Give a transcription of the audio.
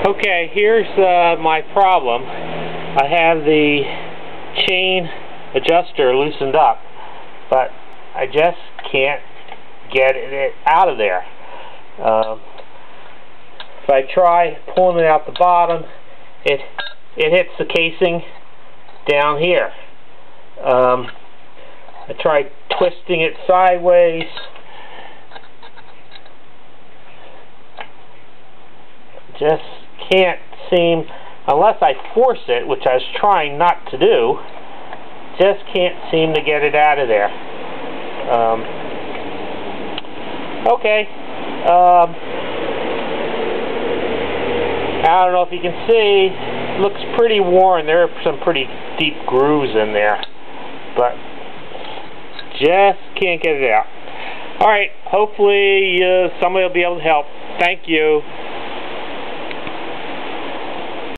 Okay, here's my problem. I have the chain adjuster loosened up, but I just can't get it out of there. If I try pulling it out the bottom, it hits the casing down here. I try twisting it sideways. Just can't seem, unless I force it, which I was trying not to do, just can't seem to get it out of there. Okay. I don't know if you can see, it looks pretty worn. There are some pretty deep grooves in there, but just can't get it out. Alright, hopefully somebody will be able to help. Thank you.